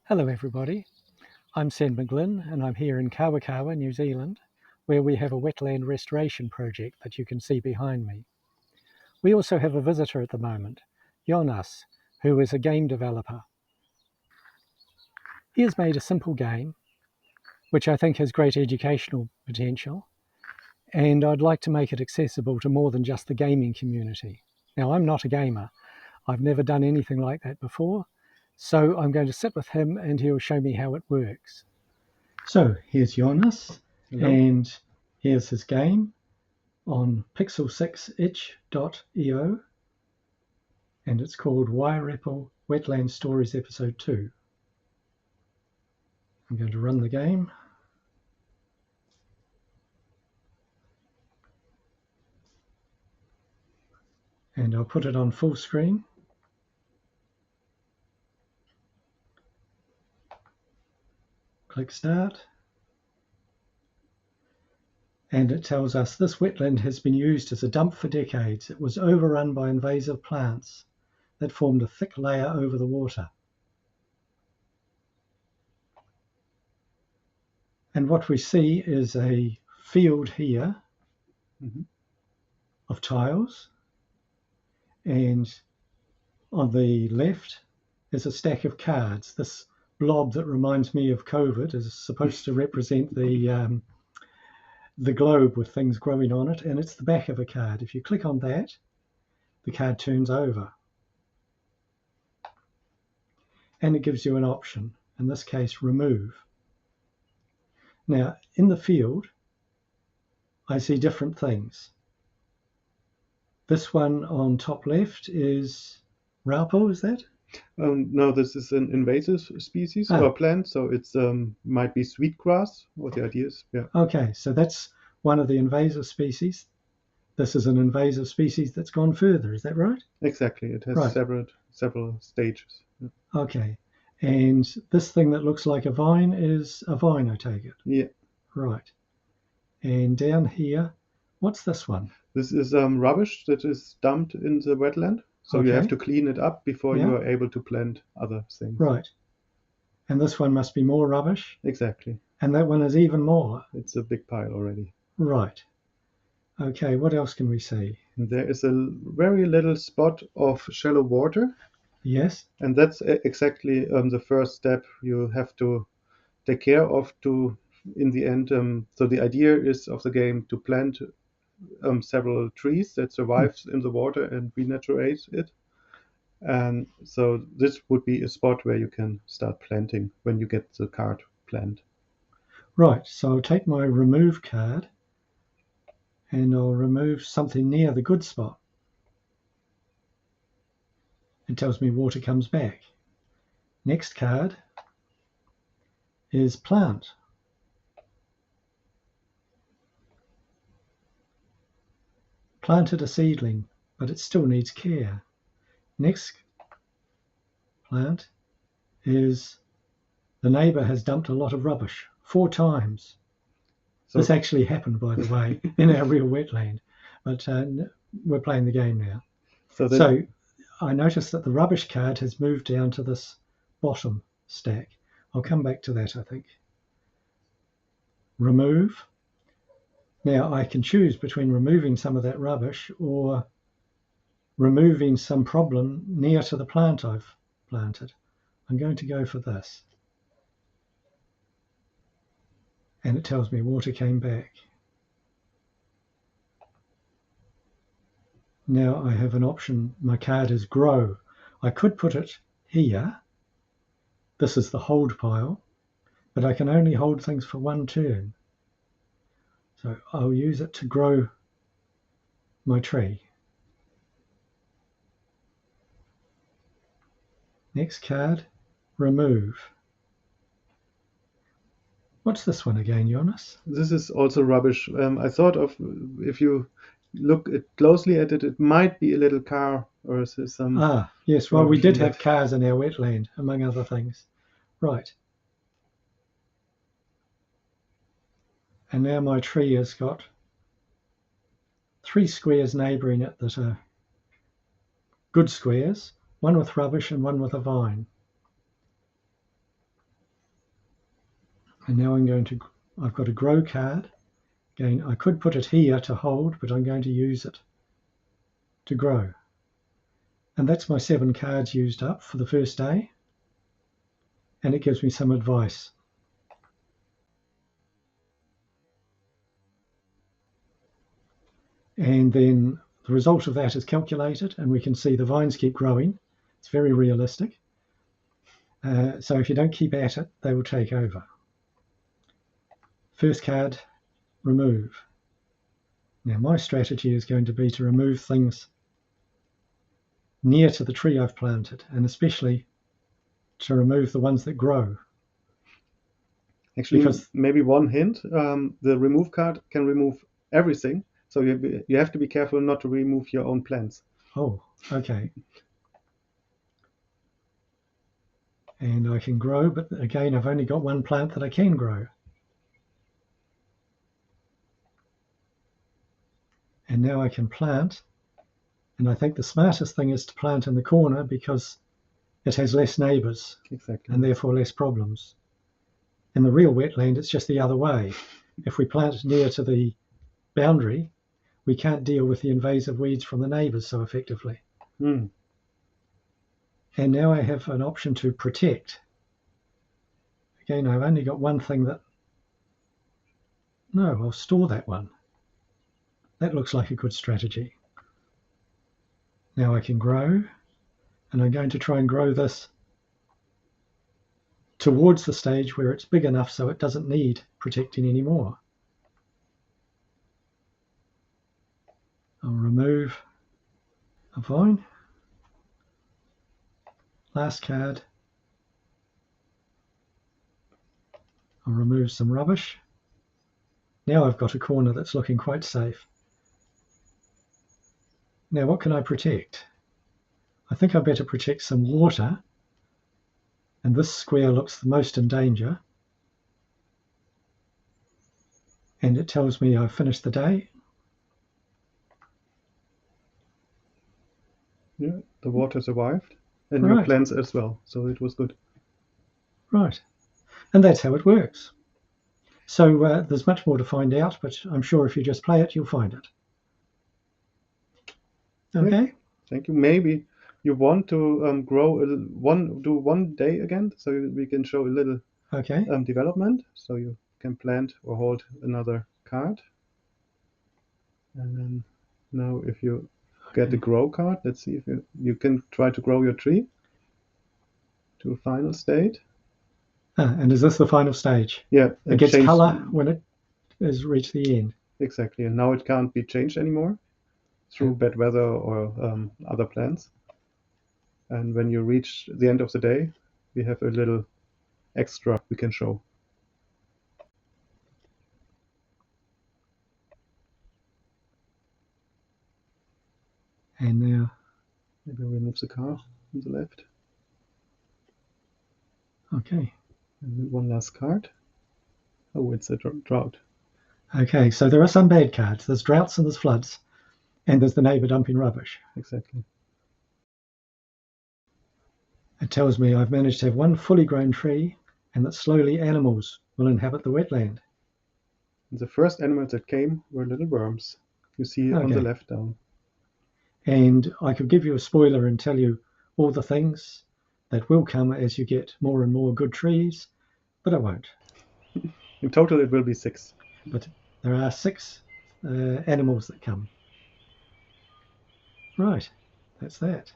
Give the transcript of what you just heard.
Hello everybody, I'm Sen McGlynn and I'm here in Kawakawa, New Zealand, where we have a wetland restoration project that you can see behind me. We also have a visitor at the moment, Jonas, who is a game developer. He has made a simple game, which I think has great educational potential, and I'd like to make it accessible to more than just the gaming community. Now, I'm not a gamer. I've never done anything like that before, so I'm going to sit with him and he'll show me how it works. So here's Jonas, Hello. and here's his game on pixel6itch.io, and it's called Wairepo Wetland Stories Episode 2. I'm going to run the game. And I'll put it on full screen. Click Start. And it tells us this wetland has been used as a dump for decades. It was overrun by invasive plants that formed a thick layer over the water. And what we see is a field here of tiles, and on the left is a stack of cards. This blob that reminds me of COVID is supposed to represent the globe with things growing on it, and it's the back of a card. If you click on that, the card turns over, and it gives you an option, in this case remove. Now in the field I see different things. This one on top left is Wairepo, is that? No, this is an invasive species or plant, so it's might be sweetgrass. What the idea is, yeah. Okay, so that's one of the invasive species. This is an invasive species that's gone further, is that right? Exactly, it has several stages. Yeah. Okay, and this thing that looks like a vine is a vine, I take it? Yeah. Right. And down here, what's this one? This is rubbish that is dumped in the wetland. So you have to clean it up before you are able to plant other things. Right. And this one must be more rubbish? Exactly. And that one is even more? It's a big pile already. Right. Okay, what else can we see? There is a very little spot of shallow water. Yes. And that's exactly the first step you have to take care of to, in the end. So the idea is of the game to plant several trees that survive in the water and renaturate it. And so this would be a spot where you can start planting when you get the card planned. Right, so I'll take my remove card and I'll remove something near the good spot. It tells me water comes back. Next card is plant. Planted a seedling, but it still needs care. Next plant is the neighbour has dumped a lot of rubbish 4 times. So, this actually happened, by the way, in our real wetland, but we're playing the game now. So I noticed that the rubbish card has moved down to this bottom stack. I'll come back to that, I think. Remove. Now I can choose between removing some of that rubbish or removing some problem near to the plant I've planted. I'm going to go for this. And it tells me water came back. Now I have an option. My card is grow. I could put it here. This is the hold pile, but I can only hold things for 1 turn. So I'll use it to grow my tree. Next card, remove. What's this one again, Jonas? This is also rubbish. I thought of, if you look closely at it, it might be a little car or some. Ah, yes. Well, we did have cars in our wetland, among other things. Right. And now my tree has got 3 squares neighbouring it that are good squares, one with rubbish and one with a vine. And now I've got a grow card. Again, I could put it here to hold, but I'm going to use it to grow. And that's my 7 cards used up for the first day. And it gives me some advice. And then the result of that is calculated, and we can see the vines keep growing. It's very realistic. So if you don't keep at it, they will take over. First card, remove. Now my strategy is going to be to remove things near to the tree I've planted, and especially to remove the ones that grow. Actually, Because maybe one hint, the remove card can remove everything. So you have to be careful not to remove your own plants. oh, okay. And I can grow, but again, I've only got one plant that I can grow. And now I can plant. And I think the smartest thing is to plant in the corner because it has less neighbours. Exactly. And therefore less problems. In the real wetland, it's just the other way. If we plant near to the boundary, we can't deal with the invasive weeds from the neighbours so effectively. Mm. And now I have an option to protect. Again, I've only got one thing that... No, I'll store that one. That looks like a good strategy. Now I can grow, and I'm going to try and grow this towards the stage where it's big enough so it doesn't need protecting anymore. I'll remove a vine. Last card. I'll remove some rubbish. Now I've got a corner that's looking quite safe. Now what can I protect? I think I better protect some water. And this square looks the most in danger. And it tells me I've finished the day. Yeah, the water survived. And Right. your plants as well, so it was good. Right. And that's how it works. So there's much more to find out, but I'm sure if you just play it, you'll find it. Okay? Yeah. Thank you. Maybe you want to do one day again, so we can show a little Okay. development. So you can plant or hold another card. And then now if you get the grow card, let's see if you can try to grow your tree to a final state. And is this the final stage? Yeah. It gets colour when it has reached the end. Exactly. And now it can't be changed anymore through bad weather or other plants. And when you reach the end of the day, we have a little extra we can show. And now, Maybe remove the car on the left. okay. And then one last card. Oh, it's a drought. Okay, so there are some bad cards. There's droughts and there's floods. And there's the neighbour dumping rubbish. Exactly. It tells me I've managed to have one fully grown tree and that slowly animals will inhabit the wetland. And the first animals that came were little worms. You see on the left down. And I could give you a spoiler and tell you all the things that will come as you get more and more good trees, but I won't. In total, it will be 6. But there are 6 animals that come. Right, that's that.